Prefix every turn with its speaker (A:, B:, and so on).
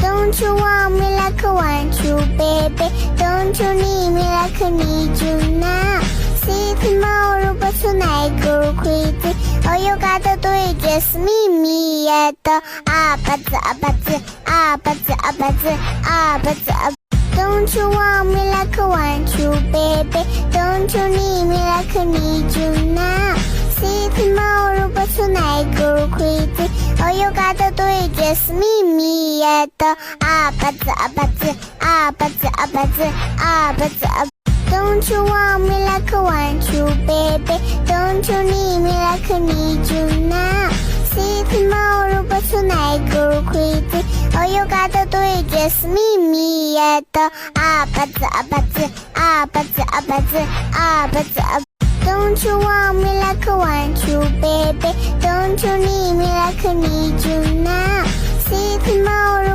A: Don't you want me like I want you, baby? Don't you need me like I need you now? See tomorrow, but tonight go crazy. All you gotta do is just meet me at the Don't you want me like I want you, baby? Don't you need me like I need you now? See tomorrow, but tonight go crazy. All you gotta do is just meet me at the Don't you want me like I want you, baby? Don't you need me like I need you now? See tomorrow, but tonight go crazy. All you gotta do is just meet me at the Don't you want me like I want you, baby? Don't you need me like I need you now? See tomorrow.